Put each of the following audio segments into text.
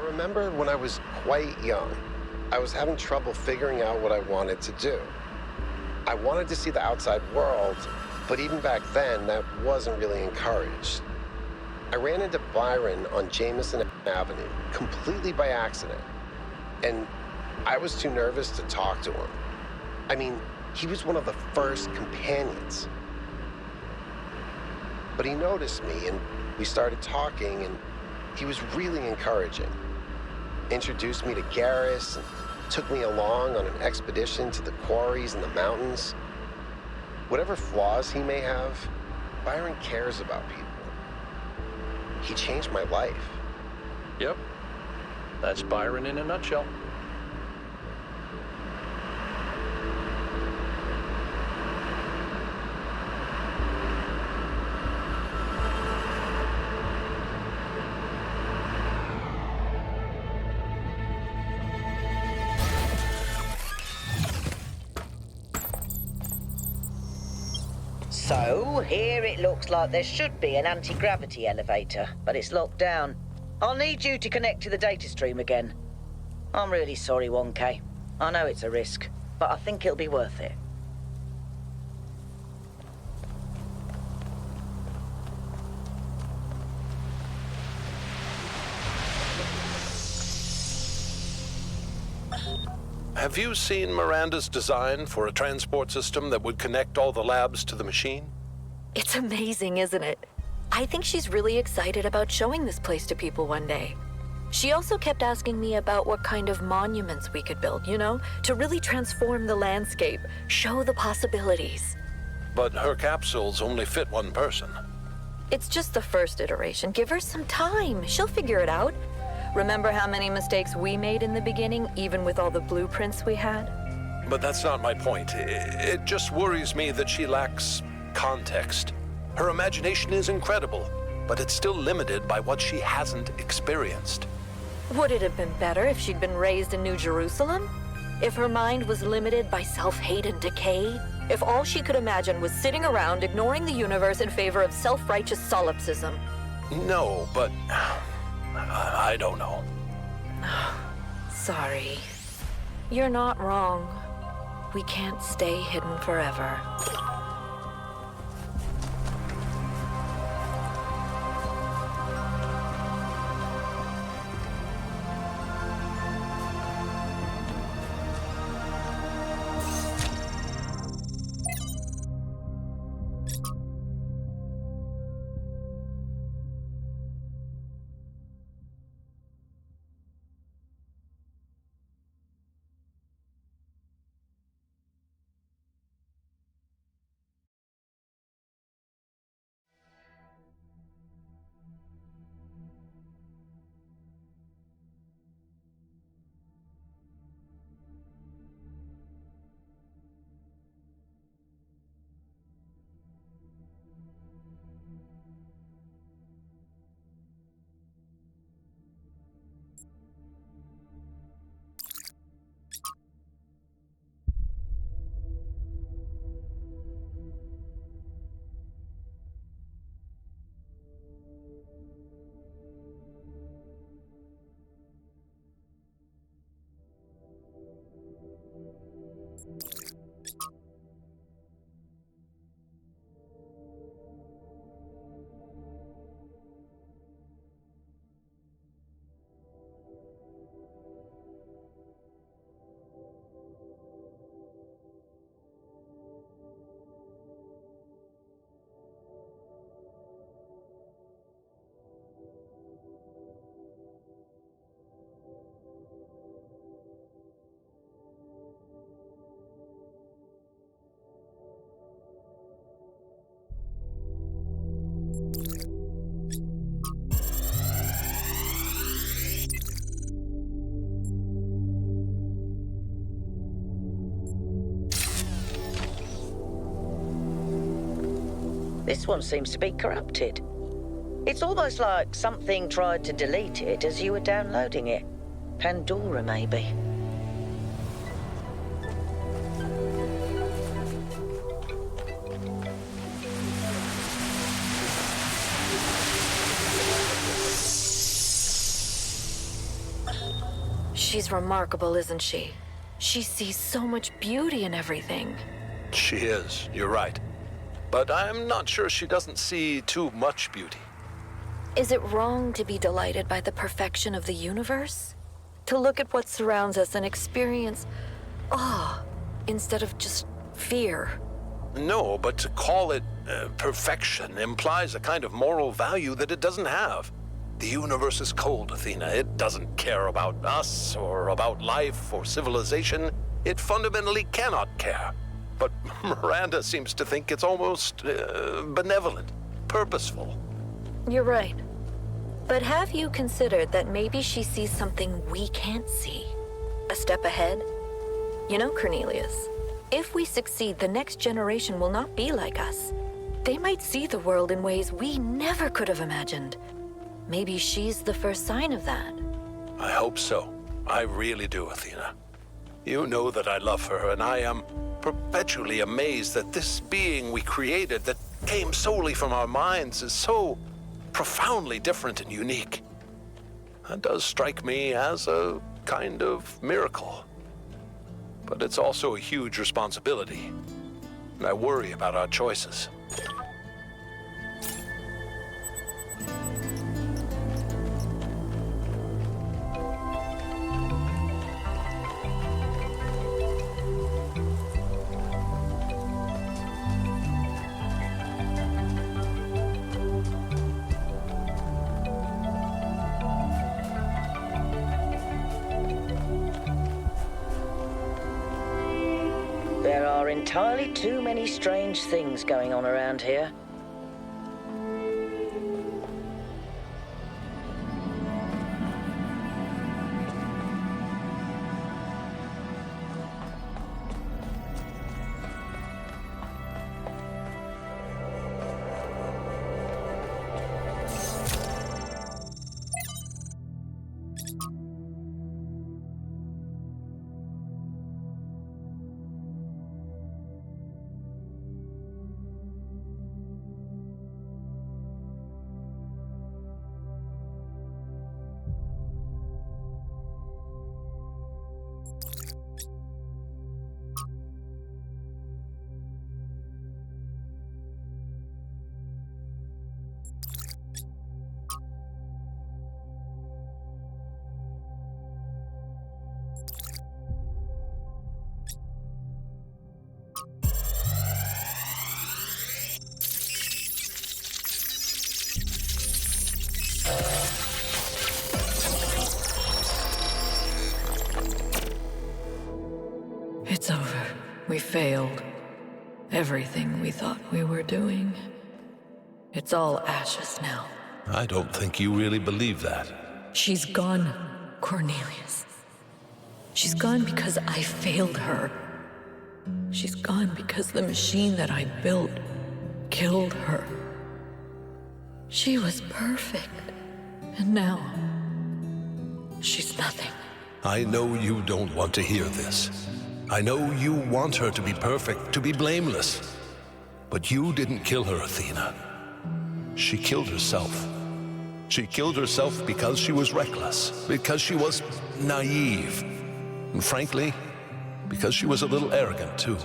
remember when I was quite young, I was having trouble figuring out what I wanted to do. I wanted to see the outside world, but even back then, that wasn't really encouraged. I ran into Byron on Jameson Avenue, completely by accident, and I was too nervous to talk to him. I mean, he was one of the first companions. But he noticed me, and we started talking, and he was really encouraging. Introduced me to Garrus, and took me along on an expedition to the quarries in the mountains. Whatever flaws he may have, Byron cares about people. He changed my life. Yep. That's Byron in a nutshell. So, here it looks like there should be an anti-gravity elevator, but it's locked down. I'll need you to connect to the data stream again. I'm really sorry, 1K. I know it's a risk, but I think it'll be worth it. Have you seen Miranda's design for a transport system that would connect all the labs to the machine? It's amazing, isn't it? I think she's really excited about showing this place to people one day. She also kept asking me about what kind of monuments we could build, you know, to really transform the landscape, show the possibilities. But her capsules only fit one person. It's just the first iteration. Give her some time. She'll figure it out. Remember how many mistakes we made in the beginning, even with all the blueprints we had? But that's not my point. It just worries me that she lacks context. Her imagination is incredible, but it's still limited by what she hasn't experienced. Would it have been better if she'd been raised in New Jerusalem? If her mind was limited by self-hate and decay? If all she could imagine was sitting around ignoring the universe in favor of self-righteous solipsism? No, but I don't know. Sorry. You're not wrong. We can't stay hidden forever. This one seems to be corrupted. It's almost like something tried to delete it as you were downloading it. Pandora, maybe. She's remarkable, isn't she? She sees so much beauty in everything. She is, you're right. But I'm not sure she doesn't see too much beauty. Is it wrong to be delighted by the perfection of the universe? To look at what surrounds us and experience awe instead of just fear? No, but to call it perfection implies a kind of moral value that it doesn't have. The universe is cold, Athena. It doesn't care about us, or about life, or civilization. It fundamentally cannot care. But Miranda seems to think it's almost benevolent, purposeful. You're right. But have you considered that maybe she sees something we can't see? A step ahead? You know, Cornelius, if we succeed, the next generation will not be like us. They might see the world in ways we never could have imagined. Maybe she's the first sign of that. I hope so. I really do, Athena. You know that I love her, and I am perpetually amazed that this being we created that came solely from our minds is so profoundly different and unique. That does strike me as a kind of miracle. But it's also a huge responsibility, and I worry about our choices. There are entirely too many strange things going on around here. It's over. We failed. Everything we thought we were doing. It's all ashes now. I don't think you really believe that. She's gone, Cornelius. She's gone because I failed her. She's gone because the machine that I built killed her. She was perfect. And now, she's nothing. I know you don't want to hear this. I know you want her to be perfect, to be blameless. But you didn't kill her, Athena. She killed herself. She killed herself because she was reckless, because she was naive, and frankly, because she was a little arrogant, too.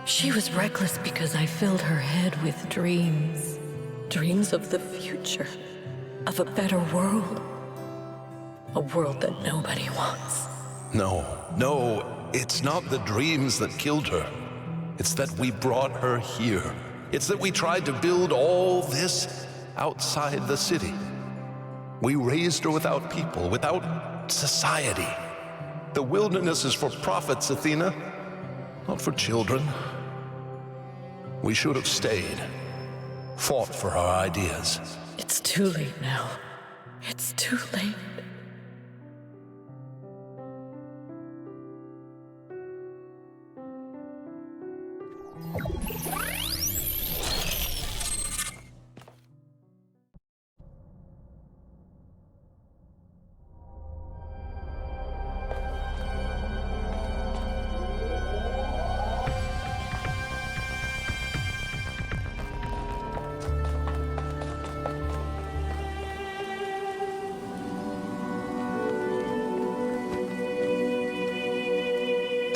She was reckless because I filled her head with dreams. Dreams of the future. Of a better world. A world that nobody wants. No, it's not the dreams that killed her. It's that we brought her here. It's that we tried to build all this outside the city. We raised her without people, without society. The wilderness is for prophets, Athena, not for children. We should have stayed, fought for our ideas. It's too late now. It's too late.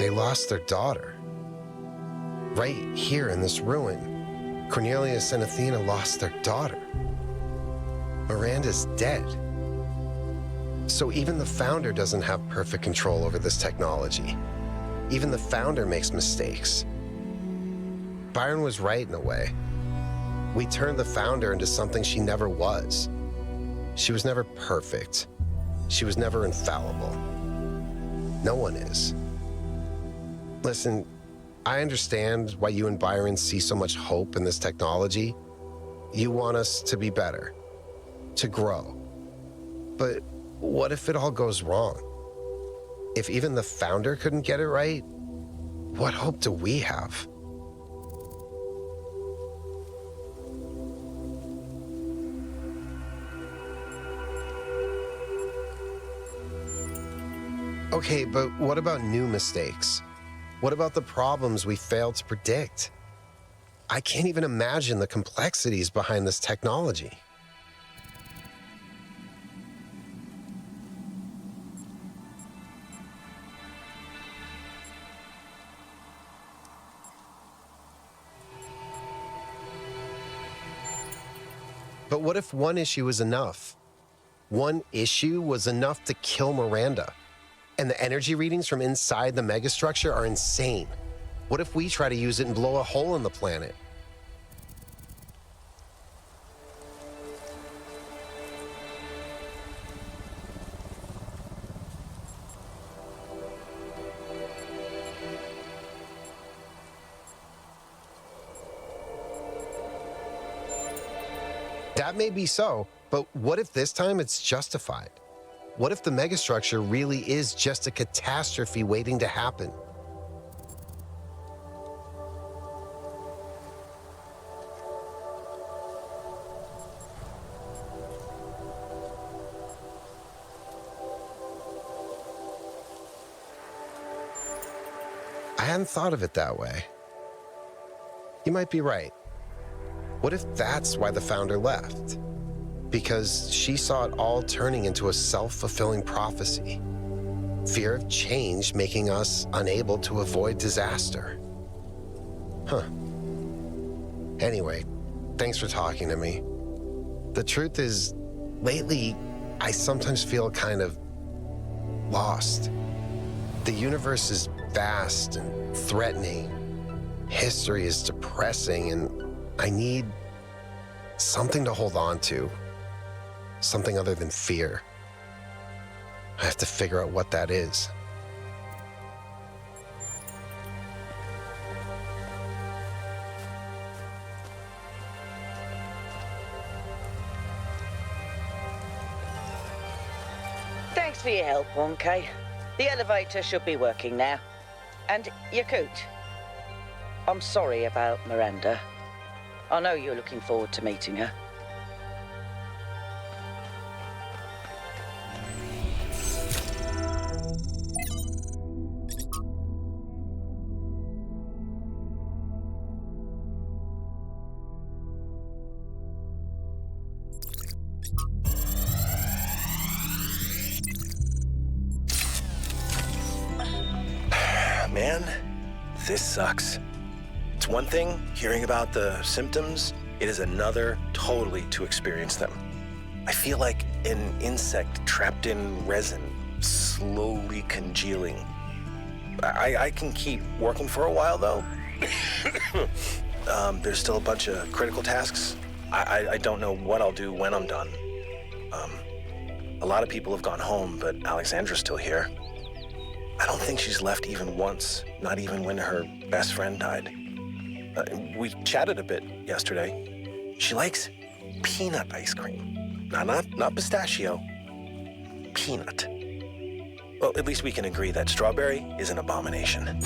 They lost their daughter. Right here in this ruin, Cornelius and Athena lost their daughter. Miranda's dead. So even the founder doesn't have perfect control over this technology. Even the founder makes mistakes. Byron was right in a way. We turned the founder into something she never was. She was never perfect. She was never infallible. No one is. Listen, I understand why you and Byron see so much hope in this technology. You want us to be better, to grow. But what if it all goes wrong? If even the founder couldn't get it right, what hope do we have? Okay, but what about new mistakes? What about the problems we failed to predict? I can't even imagine the complexities behind this technology. But what if one issue was enough? One issue was enough to kill Miranda. And the energy readings from inside the megastructure are insane. What if we try to use it and blow a hole in the planet? That may be so, but what if this time it's justified? What if the megastructure really is just a catastrophe waiting to happen? I hadn't thought of it that way. You might be right. What if that's why the founder left? Because she saw it all turning into a self-fulfilling prophecy. Fear of change making us unable to avoid disaster. Huh. Anyway, thanks for talking to me. The truth is, lately, I sometimes feel kind of lost. The universe is vast and threatening. History is depressing, and I need something to hold on to. Something other than fear. I have to figure out what that is. Thanks for your help, 1K. The elevator should be working now. And Yakut, I'm sorry about Miranda. I know you're looking forward to meeting her. Man, this sucks. It's one thing hearing about the symptoms, it is another totally to experience them. I feel like an insect trapped in resin, slowly congealing. I can keep working for a while, though. There's still a bunch of critical tasks. I don't know what I'll do when I'm done. A lot of people have gone home, but Alexandra's still here. I don't think she's left even once, not even when her best friend died. We chatted a bit yesterday. She likes peanut ice cream. Not pistachio. Peanut. Well, at least we can agree that strawberry is an abomination.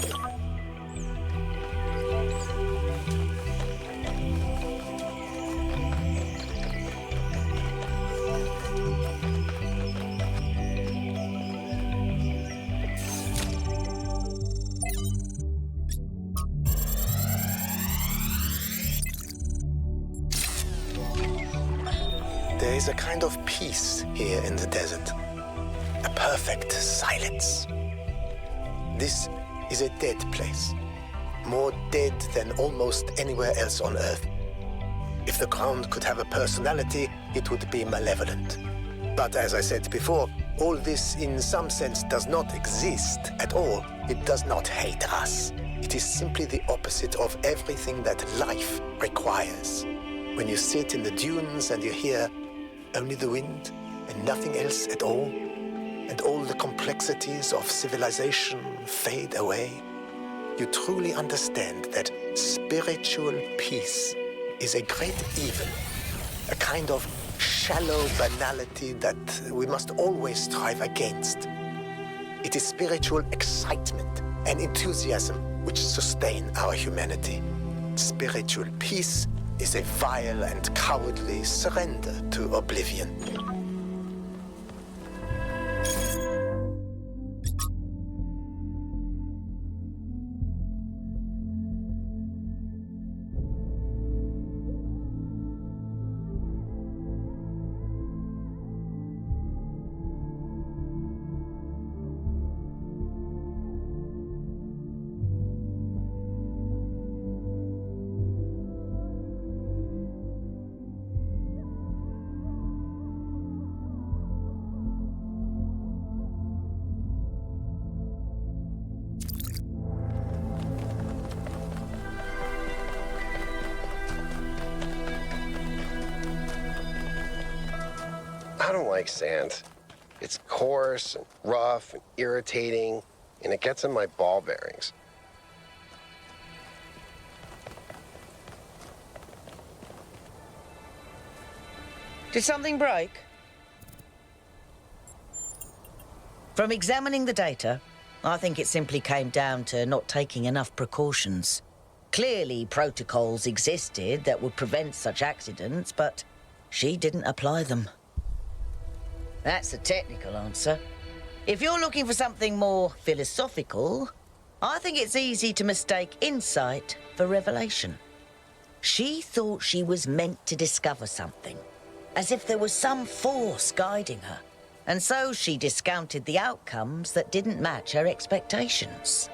There is a kind of peace here in the desert. A perfect silence. This is a dead place. More dead than almost anywhere else on Earth. If the ground could have a personality, it would be malevolent. But as I said before, all this in some sense does not exist at all. It does not hate us. It is simply the opposite of everything that life requires. When you sit in the dunes and you hear only the wind and nothing else at all, and all the complexities of civilization fade away, you truly understand that spiritual peace is a great evil, a kind of shallow banality that we must always strive against. It is spiritual excitement and enthusiasm which sustain our humanity. Spiritual peace is a vile and cowardly surrender to oblivion. I don't like sand. It's coarse and rough and irritating, and it gets in my ball bearings. Did something break? From examining the data, I think it simply came down to not taking enough precautions. Clearly, protocols existed that would prevent such accidents, but she didn't apply them. That's the technical answer. If you're looking for something more philosophical, I think it's easy to mistake insight for revelation. She thought she was meant to discover something, as if there was some force guiding her. And so she discounted the outcomes that didn't match her expectations.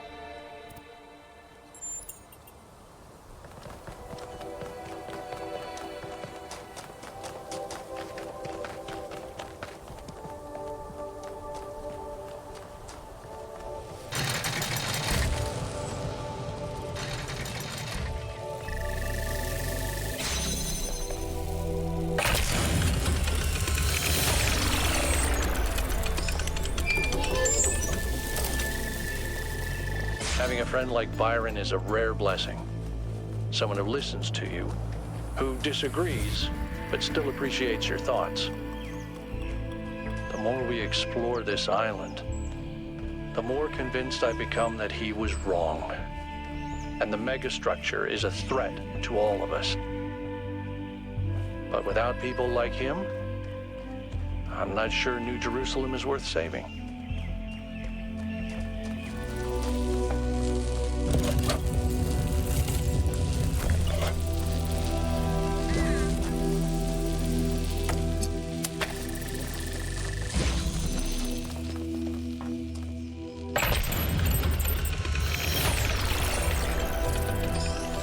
Having a friend like Byron is a rare blessing. Someone who listens to you, who disagrees, but still appreciates your thoughts. The more we explore this island, the more convinced I become that he was wrong. And the megastructure is a threat to all of us. But without people like him, I'm not sure New Jerusalem is worth saving.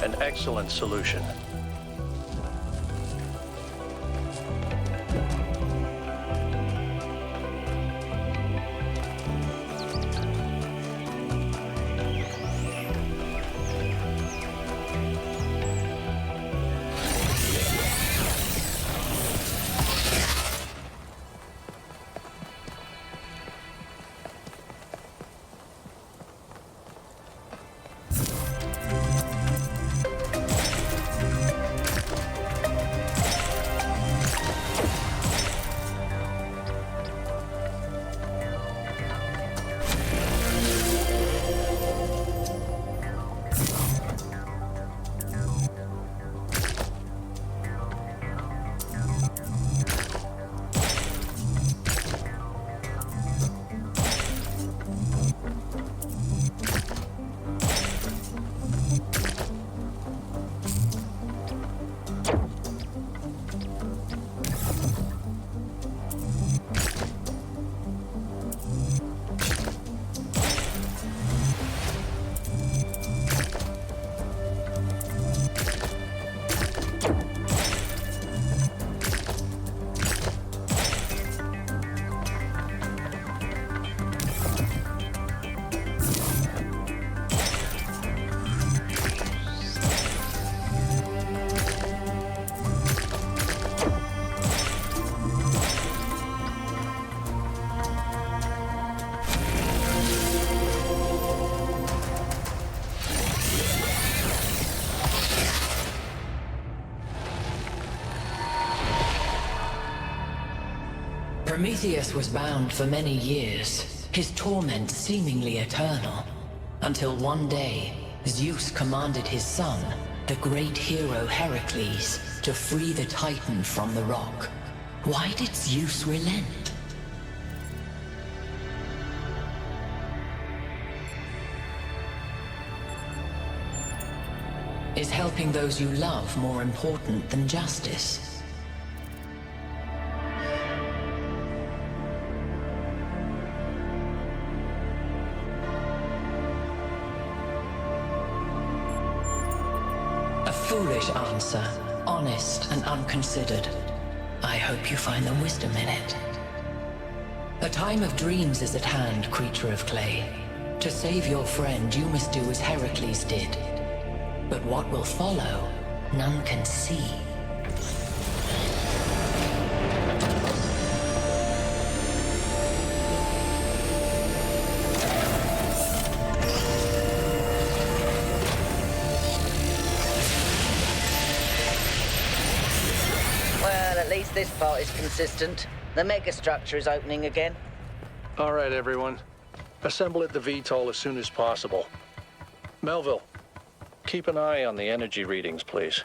An excellent solution. Prometheus was bound for many years, his torment seemingly eternal, until one day, Zeus commanded his son, the great hero Heracles, to free the Titan from the rock. Why did Zeus relent? Is helping those you love more important than justice? A foolish answer, honest and unconsidered. I hope you find the wisdom in it. The time of dreams is at hand, creature of clay. To save your friend, you must do as Heracles did. But what will follow, none can see. Well, at least this part is consistent. The megastructure is opening again. All right, everyone. Assemble at the VTOL as soon as possible. Melville, keep an eye on the energy readings, please.